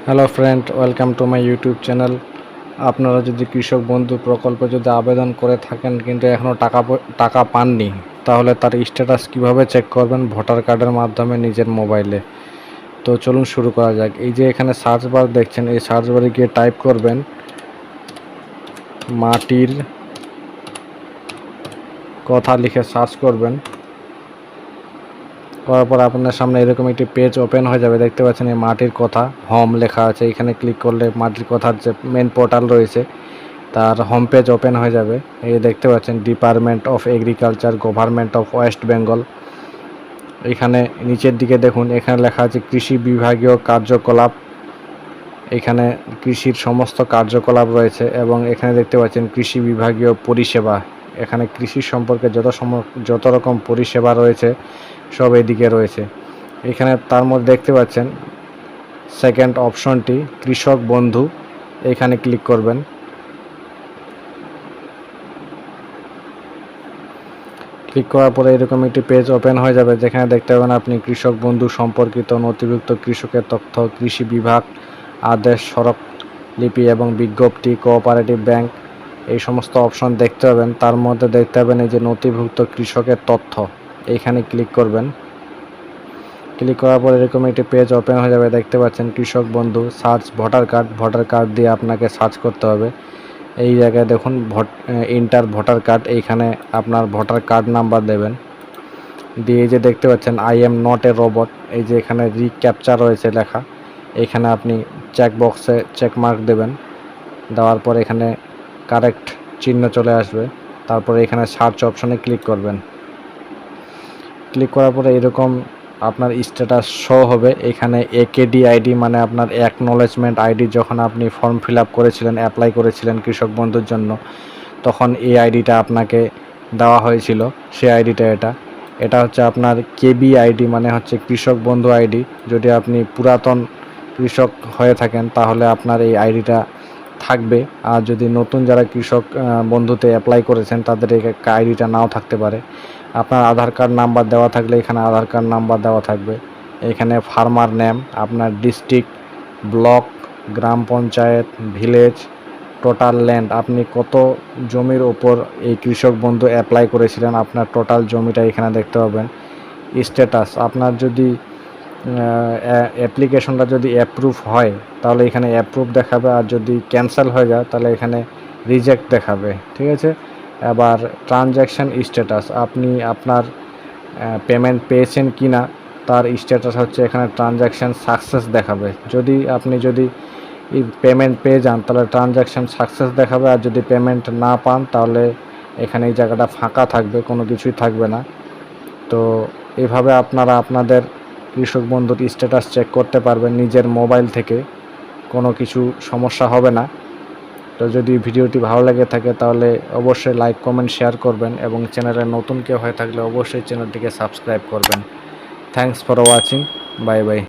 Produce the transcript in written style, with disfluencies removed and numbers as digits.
Hello friend, welcome to my YouTube channel. আপনারা যদি কৃষক বন্ধু প্রকল্পে যদি আবেদন করে থাকেন কিন্তু এখনও টাকা পাননি, তাহলে তার স্ট্যাটাস কিভাবে চেক করবেন? ভোটার কার্ডের মাধ্যমে নিজের মোবাইলে। তো চলুন শুরু করা যাক। এই যে এখানে সার্চ বার দেখছেন, এই সার্চ বারে গিয়ে টাইপ করবেন মাটির কথা লিখে সার্চ করবেন। করার পর আপনার সামনে এরকম একটি পেজ ওপেন হয়ে যাবে। দেখতে পাচ্ছেন এই মাটির কথা হোম লেখা আছে। এখানে ক্লিক করলে মাটির কথার যে মেন পোর্টাল রয়েছে তার হোম পেজ ওপেন হয়ে যাবে। এই দেখতে পাচ্ছেন department of agriculture, government of West Bengal. এখানে নিচের দিকে দেখুন, এখানে লেখা আছে কৃষি বিভাগীয় কার্যকলাপ। এখানে কৃষির সমস্ত কার্যকলাপ রয়েছে এবং এখানে দেখতে পাচ্ছেন কৃষি বিভাগীয় পরিষেবা। এখানে কৃষি সম্পর্কে যত রকম পরিষেবা রয়েছে সব এদিকে রয়েছে। এখানে তার মধ্যে দেখতে পাচ্ছেন সেকেন্ড অপশনটি কৃষক বন্ধু, এখানে ক্লিক করবেন। ক্লিক করার পরে এরকম একটি পেজ ওপেন হয়ে যাবে, যেখানে দেখতে পাবেন আপনি কৃষক বন্ধু সম্পর্কিত নথিভুক্ত কৃষকের তথ্য, কৃষি বিভাগ, আদেশ, সড়ক লিপি এবং বিজ্ঞপ্তি, কোঅপারেটিভ ব্যাংক, এই সমস্ত অপশন দেখতে পাবেন। তার মধ্যে দেখতে পাবেন এই যে নথিভুক্ত কৃষকের তথ্য, এইখানে ক্লিক করবেন। ক্লিক করার পর এরকম একটি পেজ ওপেন হয়ে যাবে। দেখতে পাচ্ছেন কৃষক বন্ধু সার্চ ভোটার কার্ড দিয়ে আপনাকে সার্চ করতে হবে। এই জায়গায় দেখুন ইন্টার ভোটার কার্ড, এইখানে আপনার ভোটার কার্ড নাম্বার দেবেন। দিয়ে যে দেখতে পাচ্ছেন I am not a robot, এই যে এখানে রিক্যাপচার রয়েছে লেখা, এইখানে আপনি চেক বক্সে চেক মার্ক দেবেন। দেওয়ার পর এখানে কারেক্ট চিহ্ন চলে আসবে। তারপরে এখানে সার্চ অপশনে ক্লিক করবেন। ক্লিক করার পরে এরকম আপনার স্ট্যাটাস শো হবে। এখানে একেডি আইডি মানে আপনার অ্যাকনোলেজমেন্ট আইডি, যখন আপনি ফর্ম ফিল আপ করেছিলেন, অ্যাপ্লাই করেছিলেন কৃষক বন্ধুর জন্য, তখন এই আইডিটা আপনাকে দেওয়া হয়েছিল। সেই আইডিটা এটা হচ্ছে আপনার কেবি আইডি, মানে হচ্ছে কৃষক বন্ধু আইডি। যদি আপনি পুরাতন কৃষক হয়ে থাকেন তাহলে আপনার এই আইডিটা থাকবে, আর যদি নতুন যারা কৃষক বন্ধুতে অ্যাপ্লাই করেছেন তাদের এই আইডিটা নাও থাকতে পারে। আপনার আধার কার্ড নাম্বার দেওয়া থাকলে এখানে আধার কার্ড নাম্বার দেওয়া থাকবে। এখানে ফার্মার নেম, আপনার ডিস্ট্রিক্ট, ব্লক, গ্রাম পঞ্চায়েত, ভিলেজ, টোটাল ল্যান্ড, আপনি কত জমির ওপর এই কৃষক বন্ধু অ্যাপ্লাই করেছিলেন, আপনার টোটাল জমিটা এখানে দেখতে পাবেন। স্ট্যাটাস, আপনার যদি অ্যাপ্লিকেশনটা যদি অ্যাপ্রুভ হয় তাহলে এখানে অ্যাপ্রুভ দেখাবে, আর যদি ক্যান্সেল হয়ে যায় তাহলে এখানে রিজেক্ট দেখাবে। ঠিক আছে। আবার ট্রানজ্যাকশান স্ট্যাটাস, আপনি আপনার পেমেন্ট পেয়েছেন কি না তার স্ট্যাটাস হচ্ছে এখানে ট্রানজ্যাকশান সাকসেস দেখাবে। আপনি যদি পেমেন্ট পেয়ে যান তাহলে ট্রানজ্যাকশান সাকসেস দেখাবে, আর যদি পেমেন্ট না পান তাহলে এখানে এই জায়গাটা ফাঁকা থাকবে, কোনো কিছুই থাকবে না। তো এভাবে আপনারা আপনাদের কৃষক বন্ধুর স্ট্যাটাস চেক করতে পারবেন নিজের মোবাইল থেকে, কোনো কিছু সমস্যা হবে না। তো যদি ভিডিওটি ভালো লেগে থাকে তাহলে অবশ্যই লাইক, কমেন্ট, শেয়ার করবেন এবং চ্যানেলে নতুন কেউ হয়ে থাকলে অবশ্যই চ্যানেলটিকে সাবস্ক্রাইব করবেন। Thanks for watching. Bye bye.